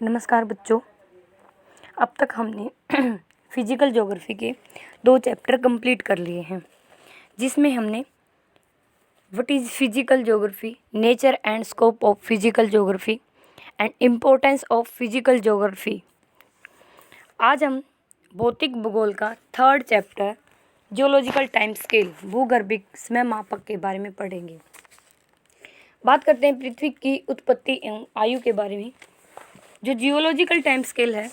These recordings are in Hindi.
नमस्कार बच्चों। अब तक हमने फिजिकल ज्योग्राफी के 2 चैप्टर कंप्लीट कर लिए हैं, जिसमें हमने what is physical geography, nature and scope of physical geography and importance of physical geography. आज हम भौतिक भूगोल का 3rd chapter geological time scale, भूगर्भिक समय मापक के बारे में पढ़ेंगे। बात करते हैं पृथ्वी की उत्पत्ति एवं आयु के बारे में। जो जियोलॉजिकल टाइम स्केल है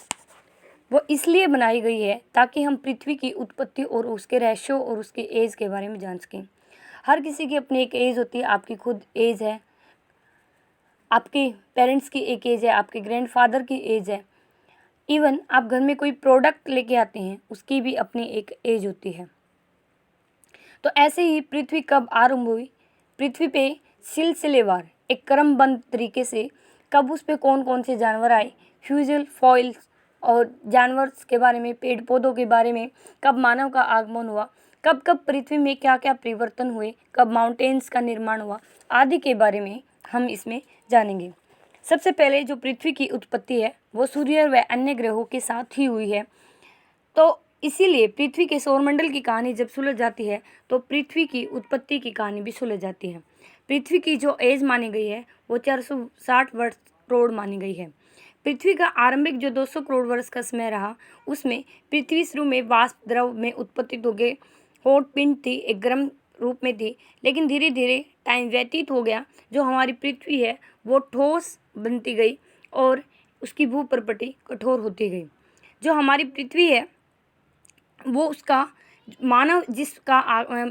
वो इसलिए बनाई गई है ताकि हम पृथ्वी की उत्पत्ति और उसके रेशो और उसके एज के बारे में जान सकें। हर किसी की अपनी एक एज होती है। आपकी खुद एज है, आपके पेरेंट्स की एक एज है, आपके ग्रैंडफादर की एज है। इवन आप घर में कोई प्रोडक्ट लेके आते हैं उसकी भी अपनी एक एज होती है। तो ऐसे ही पृथ्वी कब आरंभ हुई, पृथ्वी पे सिलसिलेवार एक क्रमबद्ध तरीके से कब उस पे कौन कौन से जानवर आए, फ्यूजल फॉइल्स और जानवर के बारे में, पेड़ पौधों के बारे में, कब मानव का आगमन हुआ, कब कब पृथ्वी में क्या क्या परिवर्तन हुए, कब माउंटेन्स का निर्माण हुआ, आदि के बारे में हम इसमें जानेंगे। सबसे पहले जो पृथ्वी की उत्पत्ति है वो सूर्य व अन्य ग्रहों के साथ ही हुई है। तो इसीलिए पृथ्वी के सौरमंडल की कहानी जब सुलझ जाती है तो पृथ्वी की उत्पत्ति की कहानी भी सुलझ जाती है। पृथ्वी की जो एज मानी गई है वो 460 वर्ष करोड़ मानी गई है। पृथ्वी का आरंभिक जो 200 करोड़ वर्ष का समय रहा उसमें पृथ्वी शुरू में वाष्प द्रव में उत्पत्तित हो गए, हॉट पिंड थी, एक गर्म रूप में थी, लेकिन धीरे धीरे टाइम व्यतीत हो गया। जो हमारी पृथ्वी है वो ठोस बनती गई और उसकी भू प्रकृति कठोर होती गई। जो हमारी पृथ्वी है वो उसका मानव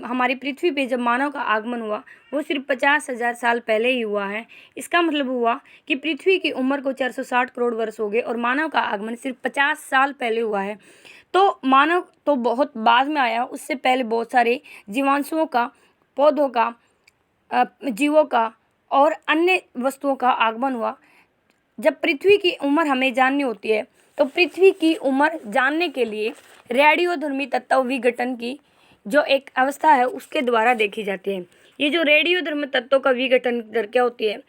हमारी पृथ्वी पे जब मानव का आगमन हुआ वो सिर्फ 50,000 साल पहले ही हुआ है। इसका मतलब हुआ कि पृथ्वी की उम्र को 460 करोड़ वर्ष हो गए और मानव का आगमन सिर्फ 50 साल पहले हुआ है। तो मानव तो बहुत बाद में आया, उससे पहले बहुत सारे जीवांशुओं का, पौधों का, जीवों का और अन्य वस्तुओं का आगमन हुआ। जब पृथ्वी की उम्र हमें जाननी होती है तो पृथ्वी की उम्र जानने के लिए रेडियोधर्मी तत्व विघटन की जो एक अवस्था है उसके द्वारा देखी जाती है। ये जो रेडियोधर्मी तत्वों का विघटन दर क्या होती है,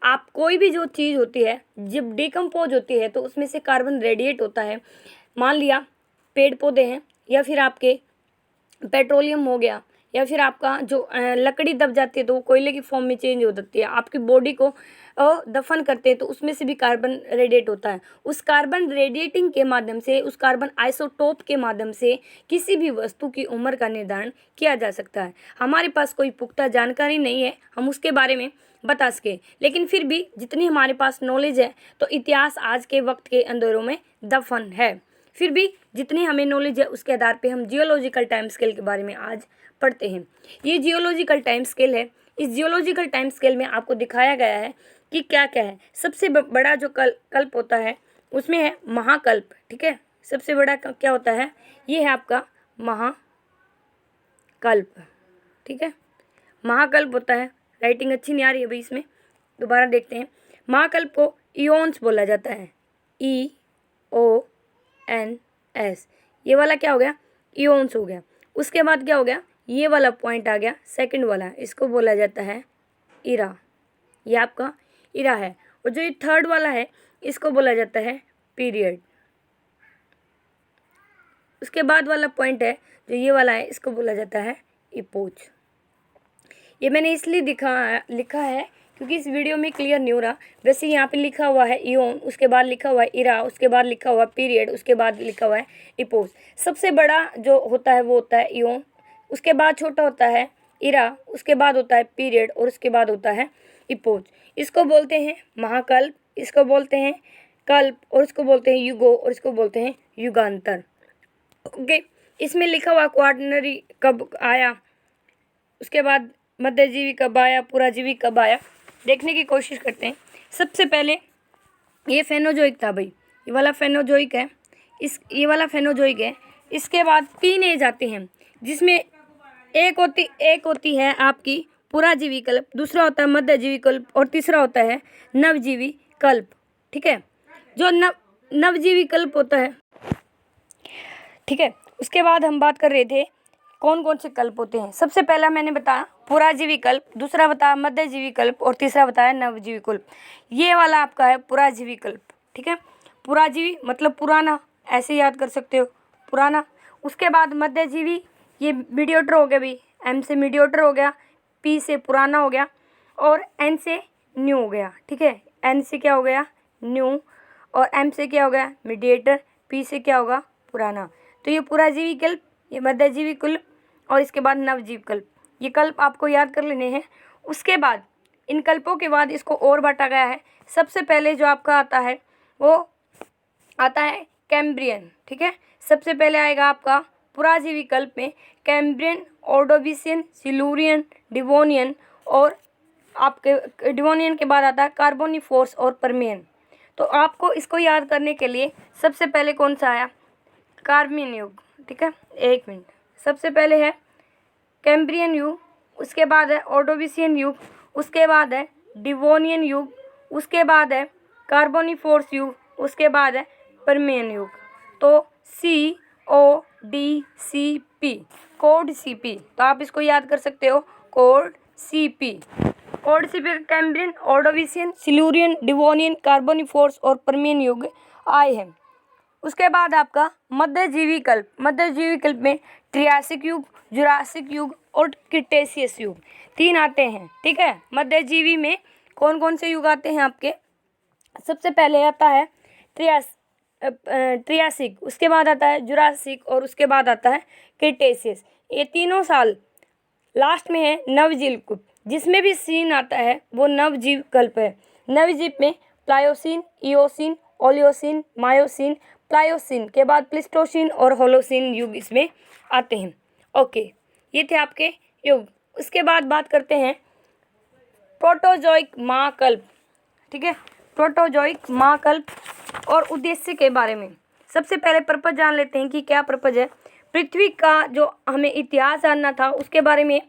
आप कोई भी जो चीज़ होती है जब डिकम्पोज होती है तो उसमें से कार्बन रेडिएट होता है। मान लिया पेड़ पौधे हैं या फिर आपके पेट्रोलियम हो गया या फिर आपका जो लकड़ी दब जाती है तो वो कोयले की फॉर्म में चेंज हो जाती है। आपकी बॉडी को दफन करते हैं तो उसमें से भी कार्बन रेडिएट होता है। उस कार्बन रेडिएटिंग के माध्यम से, उस कार्बन आइसोटोप के माध्यम से किसी भी वस्तु की उम्र का निर्धारण किया जा सकता है। हमारे पास कोई पुख्ता जानकारी नहीं है हम उसके बारे में बता सके, लेकिन फिर भी जितनी हमारे पास नॉलेज है तो इतिहास आज के वक्त के अंधेरों में दफन है। फिर भी जितनी हमें नॉलेज है उसके आधार पे हम जियोलॉजिकल टाइम स्केल के बारे में आज पढ़ते हैं। ये जियोलॉजिकल टाइम स्केल है। इस जियोलॉजिकल टाइम स्केल में आपको दिखाया गया है कि क्या क्या है। सबसे बड़ा जो कल्प होता है उसमें है महाकल्प। ठीक है, सबसे बड़ा क्या होता है, ये है आपका महाकल्प। ठीक है, महाकल्प होता है। राइटिंग अच्छी नहीं आ रही है भाई, इसमें दोबारा देखते हैं। महाकल्प को इयोन्स बोला जाता है, EONS। ये वाला क्या हो गया, इयोन्स हो गया। उसके बाद क्या हो गया, ये वाला पॉइंट आ गया सेकंड वाला, इसको बोला जाता है इरा। ये आपका इरा है। और जो ये थर्ड वाला है इसको बोला जाता है पीरियड। उसके बाद वाला पॉइंट है जो ये वाला है इसको बोला जाता है इपोच। ये मैंने इसलिए लिखा है क्योंकि इस वीडियो में क्लियर नहीं हो रहा। वैसे यहाँ पे लिखा हुआ है इयोन, उसके बाद लिखा हुआ है इरा, उसके बाद लिखा हुआ है पीरियड, उसके बाद लिखा हुआ है इपोच। सबसे बड़ा जो होता है वो होता है इयोन, उसके बाद छोटा होता है इरा, उसके बाद होता है पीरियड और उसके बाद होता है इपोच। इसको बोलते हैं महाकल्प, इसको बोलते हैं कल्प और इसको बोलते हैं युगो और इसको बोलते हैं युगांतर। ओके, इसमें लिखा हुआ क्वार्टनरी कब आया, उसके बाद मध्यजीवी कब आया, पुराजीवी कब आया, देखने की कोशिश करते हैं। सबसे पहले ये फेनोजोइक था भाई, ये वाला फेनोजोइक है, ये वाला फेनोजोइक है। इसके बाद 3 एज आते हैं जिसमें एक होती है आपकी पुराजीवी कल्प, दूसरा होता है मध्यजीवी कल्प और तीसरा होता है नवजीवी कल्प। ठीक है, जो नवजीवी कल्प होता है, ठीक है, उसके बाद हम बात कर रहे थे कौन कौन से कल्प होते हैं। सबसे पहला मैंने बताया पुराजीवी कल्प, दूसरा बताया मध्यजीवी कल्प और तीसरा बताया नवजीवी कल्प। ये वाला आपका है पुराजीवी कल्प। ठीक है। पुराजीवी मतलब पुराना, ऐसे याद कर सकते हो, पुराना। उसके बाद मध्यजीवी, ये मीडियोटर हो गया भाई, एम से मीडियोटर हो गया, पी से पुराना हो गया, और एन से न्यू हो गया, ठीक है। एन से क्या हो गया, न्यू, और एम से क्या हो गया, मीडिएटर, पी से क्या होगा, पुराना। तो ये पुराजीवी कल्प, ये मध्यजीवी कल्प, और इसके बाद नवजीव कल्प, ये कल्प आपको याद कर लेने हैं। उसके बाद इन कल्पों के बाद इसको और बांटा गया है। सबसे पहले जो आपका आता है वो आता है कैम्ब्रियन, ठीक है। सबसे पहले आएगा आपका पुराजीवी कल्प में कैम्ब्रियन, ऑर्डोविशियन, सिल्यूरियन, डिवोनियन, और आपके डिवोनियन के बाद आता है कार्बोनिफोरस और परमियन। तो आपको इसको याद करने के लिए सबसे पहले कौन सा आया, कार्मियन युग, ठीक है। एक मिनट, सबसे पहले है कैम्ब्रियन युग, उसके बाद है ऑर्डोविशियन युग, उसके बाद है डिवोनियन युग, उसके बाद है कार्बोनिफोरस युग, उसके बाद है परमियन युग। तो CODCP, कोड CP, तो आप इसको याद कर सकते हो, code CP। Code CP Cambrian, Ordovician, Silurian, Devonian, Carboniferous और परमियन युग आए हैं। उसके बाद आपका मध्यजीवी कल्प, मध्यजीवी कल्प में ट्रियासिक युग, जुरासिक युग और क्रिटेशियस युग 3 आते हैं, ठीक है। मध्यजीवी में कौन कौन से युग आते हैं आपके, सबसे पहले आता है ट्रियासिक, उसके बाद आता है जुरासिक, और उसके बाद आता है क्रिटेशियस। ये तीनों साल लास्ट में है नवजीव कल्प, जिसमें भी सीन आता है वो नवजीव कल्प है। नवजीव में प्लायोसीन, इयोसीन, ओलियोसीन, मायोसीन, प्लायोसीन के बाद प्लिस्टोसीन और होलोसीन युग इसमें आते हैं। ओके, ये थे आपके युग। उसके बाद बात करते हैं प्रोटोजोइक महाकल्प, ठीक है। प्रोटोजोइक महाकल्प और उद्देश्य के बारे में सबसे पहले पर्पज जान लेते हैं कि क्या पर्पज है। पृथ्वी का जो हमें इतिहास जानना था उसके बारे में,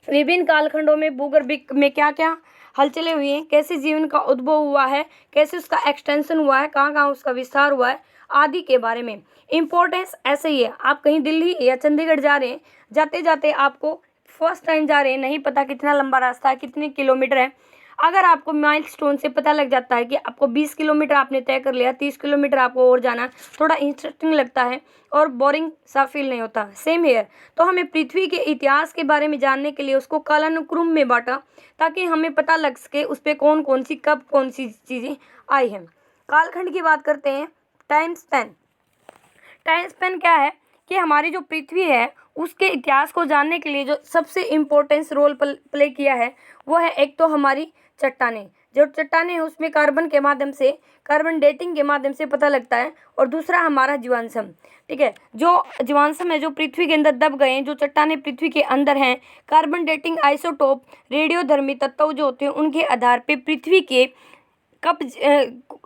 विभिन्न कालखंडों में भूगर्भ में क्या क्या हलचलें हुई हैं, कैसे जीवन का उद्भव हुआ है, कैसे उसका एक्सटेंशन हुआ है, कहाँ कहाँ उसका विस्तार हुआ है, आदि के बारे में। इम्पोर्टेंस ऐसे ही है, आप कहीं दिल्ली या चंडीगढ़ जा रहे हैं, जाते जाते आपको फर्स्ट टाइम जा रहे हैं, नहीं पता कितना लंबा रास्ता है, कितने किलोमीटर है, अगर आपको माइलस्टोन से पता लग जाता है कि आपको 20 किलोमीटर आपने तय कर लिया, 30 किलोमीटर आपको और जाना, थोड़ा इंटरेस्टिंग लगता है और बोरिंग सा फील नहीं होता। सेम हेयर, तो हमें पृथ्वी के इतिहास के बारे में जानने के लिए उसको कालानुक्रम में बांटा, ताकि हमें पता लग सके उस पर कौन कौन सी कब कौन सी चीज़ें आई हैं। कालखंड की बात करते हैं, टाइम स्पैन। टाइम स्पैन क्या है कि हमारी जो पृथ्वी है उसके इतिहास को जानने के लिए जो सबसे इम्पोर्टेंस रोल प्ले किया है वो है, एक तो हमारी चट्टानें, जो चट्टानें हैं उसमें कार्बन के माध्यम से, कार्बन डेटिंग के माध्यम से पता लगता है, और दूसरा हमारा जीवाश्म, ठीक है। जो जीवाश्म है जो पृथ्वी के अंदर दब गए हैं, जो चट्टानें पृथ्वी के अंदर हैं, कार्बन डेटिंग आइसोटोप रेडियोधर्मी तत्व जो होते हैं उनके आधार पे पृथ्वी के कब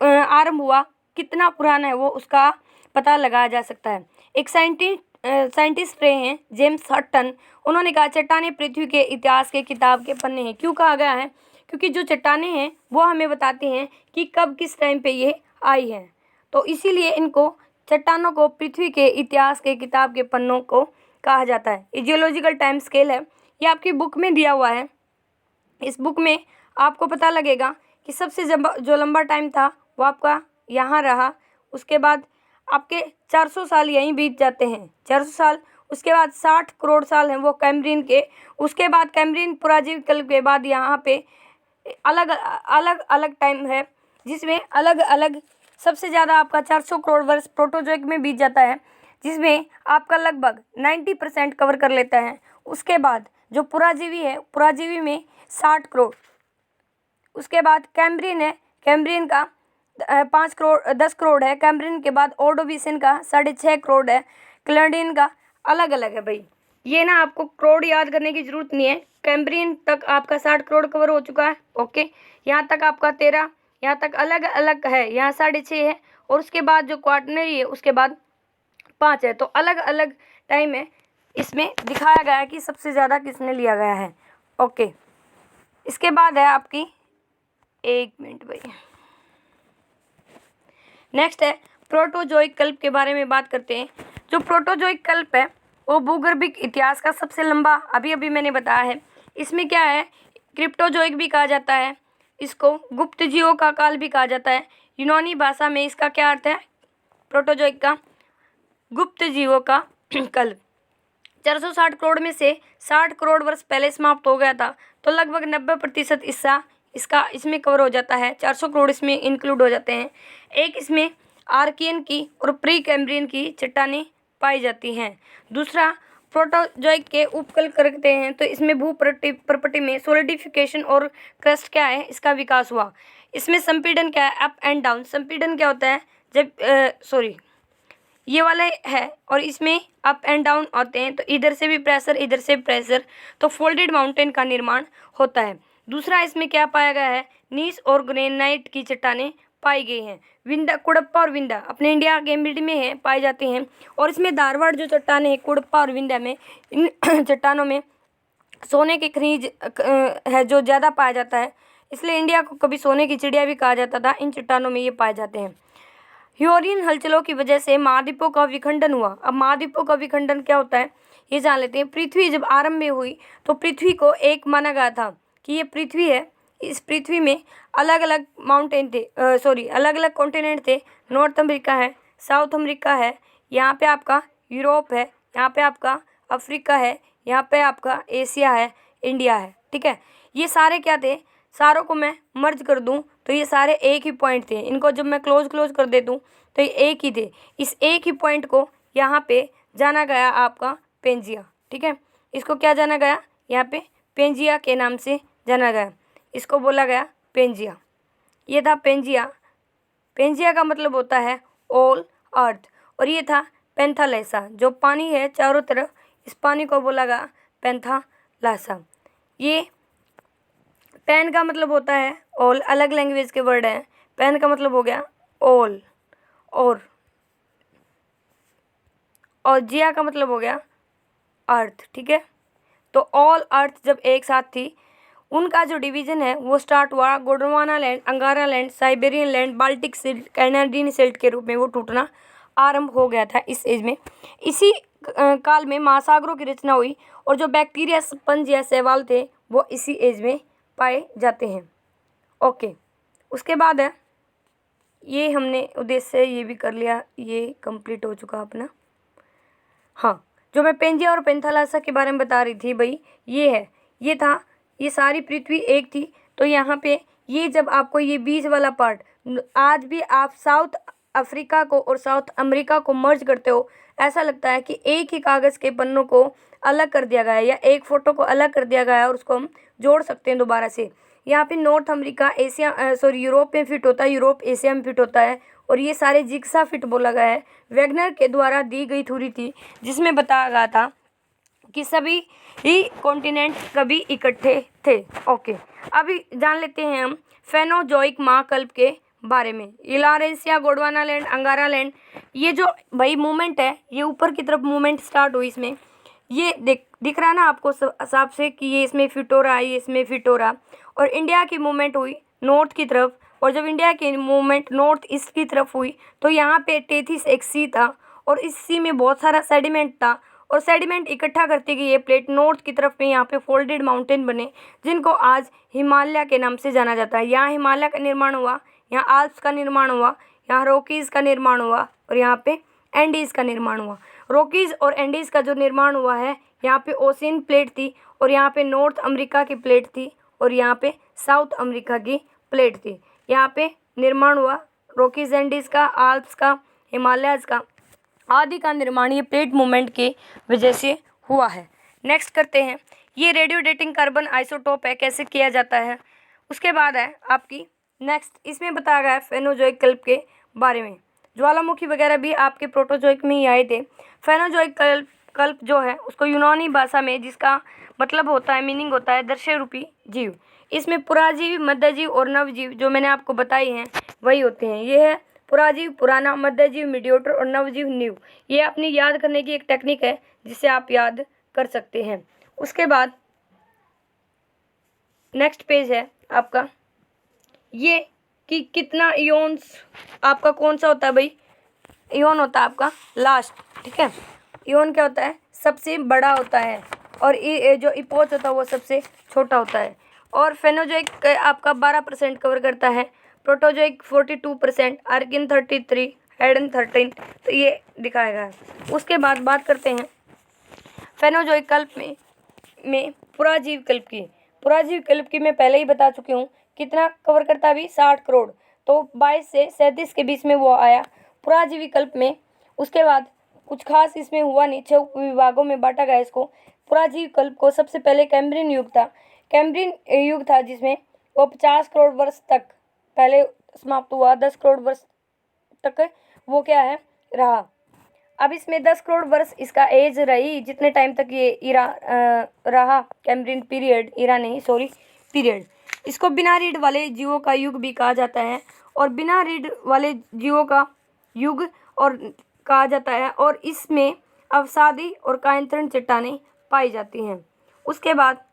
आरंभ हुआ, कितना पुराना है, वो उसका पता लगाया जा सकता है। एक साइंटिस्ट रहे हैं जेम्स हटन, उन्होंने कहा चट्टानें पृथ्वी के इतिहास के किताब के पन्ने हैं। क्यों कहा गया है, क्योंकि जो चट्टानें हैं वो हमें बताती हैं कि कब किस टाइम पे ये आई हैं, तो इसीलिए इनको चट्टानों को पृथ्वी के इतिहास के किताब के पन्नों को कहा जाता है। ये जियोलॉजिकल टाइम स्केल है, ये आपकी बुक में दिया हुआ है। इस बुक में आपको पता लगेगा कि सबसे जो लंबा टाइम था वो आपका यहाँ रहा, उसके बाद आपके 400 साल यहीं बीत जाते हैं, 400 साल, उसके बाद 60 करोड़ साल हैं वो कैम्ब्रियन के, उसके बाद कैम्ब्रियन पुराजीवी कल्प के बाद यहाँ पे अलग अलग अलग टाइम है, जिसमें अलग अलग सबसे ज़्यादा आपका 400 करोड़ वर्ष प्रोटोजोइक में बीत जाता है, जिसमें आपका लगभग 90% कवर कर लेता है। उसके बाद जो पुराजीवी है, पुराजीवी में 60 करोड़, उसके बाद कैम्ब्रियन है, कैम्ब्रियन का 5 करोड़ 10 करोड़ है, कैम्ब्रियन के बाद ऑर्डोविशियन का 6.5 करोड़ है, क्लैडियन का अलग अलग है भाई। ये ना आपको करोड़ याद करने की जरूरत नहीं है, कैम्ब्रियन तक आपका 60 करोड़ कवर हो चुका है। ओके, यहाँ तक आपका 13, यहाँ तक अलग अलग है, यहाँ 6.5 है, और उसके बाद जो क्वार्टनरी है उसके बाद 5 है, तो अलग अलग टाइम है। इसमें दिखाया गया है कि सबसे ज़्यादा किसने लिया गया है। ओके, इसके बाद है आपकी, एक मिनट भाई, नेक्स्ट है प्रोटोजोइक कल्प के बारे में बात करते हैं। जो प्रोटोजोइक कल्प है वो भूगर्भिक इतिहास का सबसे लंबा, अभी मैंने बताया है। इसमें क्या है, क्रिप्टोजोइक भी कहा जाता है, इसको गुप्त जीवों का काल भी कहा जाता है, यूनानी भाषा में इसका क्या अर्थ है? प्रोटोजोइक का गुप्त जीवों का कल्प। 460 करोड़ में से 60 करोड़ वर्ष पहले समाप्त हो गया था, तो लगभग 90% हिस्सा इसमें कवर हो जाता है। 400 करोड़ इसमें इंक्लूड हो जाते हैं। एक इसमें आर्कियन की और प्री कैम्ब्रियन की चट्टानें पाई जाती हैं। दूसरा, प्रोटोजोइक के उपकल्प करते हैं तो इसमें भू प्रपटी में सोलिडिफिकेशन और क्रस्ट क्या है, इसका विकास हुआ। इसमें संपीड़न क्या है? Up and down. संपीड़न क्या होता है? जब ये वाला है और इसमें अप एंड डाउन होते हैं, तो इधर से भी प्रेशर, इधर से प्रेशर, तो फोल्डेड माउंटेन का निर्माण होता है। दूसरा, इसमें क्या पाया गया है? नीस और ग्रेनाइट की चट्टानें पाई गई हैं। विंध्या, कुडप्पा और विंध्या अपने इंडिया के मिड में है, पाई जाती हैं। और इसमें धारवाड़ जो चट्टानें हैं कुडप्पा और विंध्या में, इन चट्टानों में सोने के खनिज है जो ज़्यादा पाया जाता है, इसलिए इंडिया को कभी सोने की चिड़िया भी कहा जाता था। इन चट्टानों में ये पाए जाते हैं। ह्यूरियन हलचलों की वजह से महाद्वीपों का विखंडन हुआ। अब महाद्वीपों का विखंडन क्या होता है, ये जान लेते हैं। पृथ्वी जब आरंभ में हुई तो पृथ्वी को एक माना गया था कि ये पृथ्वी है। इस पृथ्वी में अलग अलग माउंटेन थे, अलग अलग कॉन्टिनेंट थे। नॉर्थ अमेरिका है, साउथ अमेरिका है, यहाँ पे आपका यूरोप है, यहाँ पे आपका अफ्रीका है, यहाँ पे आपका एशिया है, इंडिया है। ठीक है, ये सारे क्या थे? सारों को मैं मर्ज कर दूं तो ये सारे एक ही पॉइंट थे। इनको जब मैं क्लोज कर दे दूं तो ये एक ही थे। इस एक ही पॉइंट को यहाँ पे जाना गया आपका पेंजिया। ठीक है, इसको क्या जाना गया? यहाँ पे पेंजिया के नाम से जाना गया। इसको बोला गया पेंजिया। ये था पेंजिया। पेंजिया का मतलब होता है ऑल अर्थ। और ये था पेंथालेसा, जो पानी है चारों तरफ, इस पानी को बोला गया पेंथालासा। ये पेन का मतलब होता है ऑल, अलग लैंग्वेज के वर्ड हैं। पेन का मतलब हो गया ऑल, और जिया का मतलब हो गया अर्थ। ठीक है, तो ऑल अर्थ जब एक साथ थी, उनका जो डिवीजन है वो स्टार्ट हुआ गोंडवाना लैंड, अंगारा land, Siberian land, Baltic silt, Canadian silt के रूप में वो टूटना आरंभ हो गया था इस एज में। इसी काल में महासागरों की रचना हुई और जो बैक्टीरिया, स्पंज या शैवाल थे वो इसी एज में पाए जाते हैं। ओके, उसके बाद है, ये हमने उद्देश्य ये भी कर लिया, ये कंप्लीट हो चुका अपना। हाँ, जो मैं पेंजिया और पेंथालासा के बारे में बता रही थी भाई, ये है, ये था, ये सारी पृथ्वी एक थी। तो यहाँ पे ये जब आपको ये बीच वाला पार्ट, आज भी आप साउथ अफ्रीका को और साउथ अमेरिका को मर्ज करते हो, ऐसा लगता है कि एक ही कागज़ के पन्नों को अलग कर दिया गया है या एक फ़ोटो को अलग कर दिया गया है और उसको हम जोड़ सकते हैं दोबारा से। यहाँ पे नॉर्थ अमेरिका यूरोप में फिट होता है, यूरोप एशिया में फिट होता है, और ये सारे जिग्सा फिट बोला गया है। वैगनर के द्वारा दी गई थ्योरी थी जिसमें बताया गया था कि सभी ही कॉन्टिनेंट कभी इकट्ठे थे। ओके, अभी जान लेते हैं हम फेनोजोइक महाकल्प के बारे में। इलारेशिया, गोंडवाना लैंड, अंगारा लैंड, ये जो भाई मूवमेंट है, ये ऊपर की तरफ मूवमेंट स्टार्ट हुई। इसमें ये दिख रहा है ना आपको हिसाब से कि ये इसमें फिट हो रहा है, ये इसमें फिट हो रहा। और इंडिया की मूवमेंट हुई नॉर्थ की तरफ, और जब इंडिया की मूवमेंट नॉर्थ ईस्ट की तरफ हुई तो यहाँ पे टेथिस एक सी था और इस सी में बहुत सारा सेडिमेंट था, और सेडिमेंट इकट्ठा करती गई ये प्लेट नॉर्थ की तरफ में यहाँ पे फोल्डेड माउंटेन बने, जिनको आज हिमालय के नाम से जाना जाता है। यहाँ हिमालय का निर्माण हुआ, यहाँ आल्प्स का निर्माण हुआ, यहाँ रॉकीज़ का निर्माण हुआ, और यहाँ पे एंडीज़ का निर्माण हुआ। रॉकीज़ और एंडीज़ का जो निर्माण हुआ है, यहाँ पे ओशियन प्लेट थी, और यहाँ पे नॉर्थ अमेरिका की प्लेट थी, और यहाँ पे साउथ अमेरिका की प्लेट थी। यहाँ पे निर्माण हुआ रॉकीज़ एंडीज़ का, आल्प्स का, हिमालयज़ का, आदि का निर्माण ये प्लेट मूवमेंट के वजह से हुआ है। नेक्स्ट करते हैं, ये रेडियो डेटिंग कार्बन आइसोटोप है, कैसे किया जाता है। उसके बाद है आपकी नेक्स्ट, इसमें बताया गया है फेनोजोइक कल्प के बारे में। ज्वालामुखी वगैरह भी आपके प्रोटोजोइक में ही आए थे। फेनोजोइक कल्प जो है उसको यूनानी भाषा में, जिसका मतलब होता है, मीनिंग होता है दृश्य रूपी जीव। इसमें पुराजीव, मध्यजीव और नवजीव जो मैंने आपको बताई हैं वही होते हैं। ये है पुराजीव पुराना, मध्यजीव मीडियोटर और नवजीव न्यू। ये अपनी याद करने की एक टेक्निक है जिसे आप याद कर सकते हैं। उसके बाद नेक्स्ट पेज है आपका, ये कि कितना इयोन्स आपका कौन सा होता है भाई, इयोन होता है आपका लास्ट। ठीक है, इयोन क्या होता है, सबसे बड़ा होता है, और जो इपोच होता है वो सबसे छोटा होता है। और फेनोजोइक आपका 12% कवर करता है, प्रोटोजोइक 42%, आर्किन 33, हेडन 13, तो ये दिखाएगा। उसके बाद बात करते हैं फेनोजोइक कल्प में पुराजीव कल्प की। पुराजीव कल्प की मैं पहले ही बता चुकी हूँ, कितना कवर करता है अभी 60 करोड़, तो 22 से 37 के बीच में वो आया पुराजीवी कल्प में। उसके बाद कुछ खास इसमें हुआ नहीं, 6 विभागों में बांटा गया इसको। पुराजीवी कल्प को सबसे पहले कैम्ब्रियन युग था। कैम्ब्रियन युग था जिसमें वो 50 करोड़ वर्ष तक पहले समाप्त हुआ, 10 करोड़ वर्ष तक वो क्या है रहा। अब इसमें 10 करोड़ वर्ष इसका एज रही, जितने टाइम तक ये इरा रहा, कैम्ब्रियन पीरियड, इरा नहीं सॉरी पीरियड। इसको बिना रीढ़ वाले जीवों का युग भी कहा जाता है, और बिना रीढ़ वाले जीवों का युग और कहा जाता है, और इसमें अवसादी और कायंत्रण चट्टानें पाई जाती हैं। उसके बाद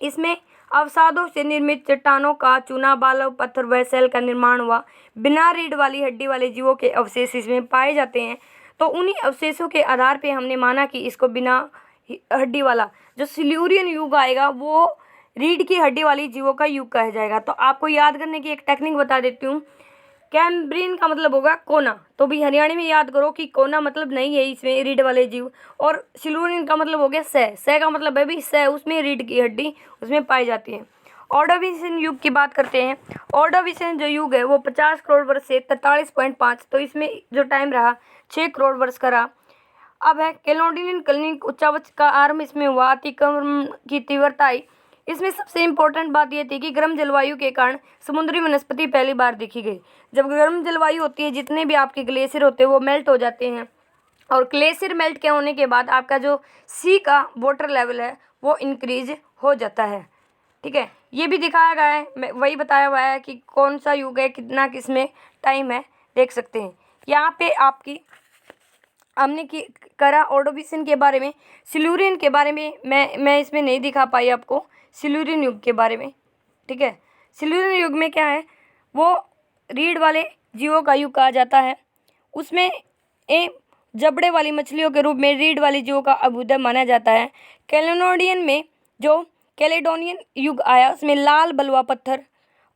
इसमें अवसादों से निर्मित चट्टानों का चूना, बालव, पत्थर व सेल का निर्माण हुआ। बिना रीढ़ वाली हड्डी वाले जीवों के अवशेष इसमें पाए जाते हैं, तो उन्हीं अवशेषों के आधार पे हमने माना कि इसको बिना हड्डी वाला जो सिल्यूरियन युग आएगा वो रीढ़ की हड्डी वाली जीवों का युग कहा जाएगा। तो आपको याद करने की एक टेक्निक बता देती हूँ। कैम्ब्रियन का मतलब होगा कोना, तो भी हरियाणा में याद करो कि कोना मतलब नहीं है इसमें रीढ़ वाले जीव, और सिल्यूरियन का मतलब हो गया सह का मतलब है भी सह, उसमें रीढ़ की हड्डी उसमें पाई जाती है। ऑर्डोविशियन युग की बात करते हैं। ऑर्डोविशियन जो युग है वो 50 करोड़ वर्ष से 43.5, तो इसमें जो टाइम रहा 6 करोड़ वर्ष का रहा। अब है कैलोडियन कलनिक उच्चावच का आरंभ इसमें हुआ, अतिक्रमण की तीव्रता आई। इसमें सबसे इम्पोर्टेंट बात यह थी कि गर्म जलवायु के कारण समुद्री वनस्पति पहली बार देखी गई। जब गर्म जलवायु होती है, जितने भी आपके ग्लेशियर होते हैं वो मेल्ट हो जाते हैं, और ग्लेशियर मेल्ट के होने के बाद आपका जो सी का वाटर लेवल है वो इंक्रीज हो जाता है। ठीक है, ये भी दिखाया गया है, वही बताया हुआ है कि कौन सा युग है, कितना किसमें टाइम है, देख सकते हैं। यहाँ पे आपकी हमने करा ऑर्डोविशियन के बारे में। सिल्यूरियन के बारे में मैं इसमें नहीं दिखा पाई आपको सिल्यूरियन युग के बारे में। ठीक है, सिल्यूरियन युग में क्या है, वो रीढ़ वाले जीवों का युग कहा जाता है। उसमें जबड़े वाली मछलियों के रूप में रीढ़ वाली जीवों का अभ्युदय माना जाता है। कैलेडोनियन में जो कैलेडोनियन युग आया उसमें लाल बलुआ पत्थर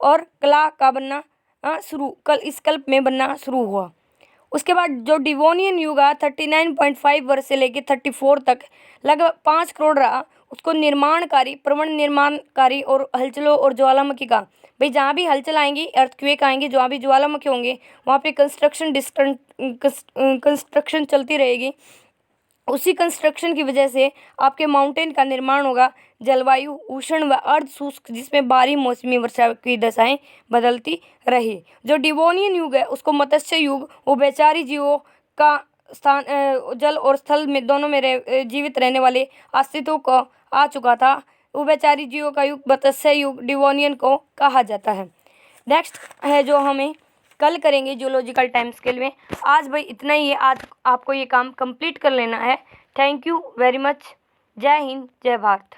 और कला का बनना इस कल्प में बनना शुरू हुआ। उसके बाद जो डिवोनियन युग आया 39.5 वर्ष से लेकर 34 तक लगभग 5 करोड़ रहा। उसको निर्माणकारी, प्रवण निर्माणकारी और हलचलों और ज्वालामुखी का, भाई जहाँ भी हलचल आएंगी, अर्थक्वेक आएंगे, जहाँ भी ज्वालामुखी होंगे वहाँ पे कंस्ट्रक्शन चलती रहेगी। उसी कंस्ट्रक्शन की वजह से आपके माउंटेन का निर्माण होगा। जलवायु उष्ण व अर्ध शुष्क, जिसमें बारह मौसमी वर्षा की दशाएं बदलती रही। जो डिवोनियन युग है उसको मत्स्य युग, उभयचरी जीवों का स्थान जल और स्थल में दोनों में जीवित रहने वाले अस्तित्व को आ चुका था। उभयचरी जीवों का युग मत्स्य युग डिवोनियन को कहा जाता है। नेक्स्ट है जो हमें कल करेंगे जियोलॉजिकल टाइम स्केल में। आज भाई इतना ही है, आज आपको ये काम कंप्लीट कर लेना है। Thank you very much. जय हिंद, जय भारत।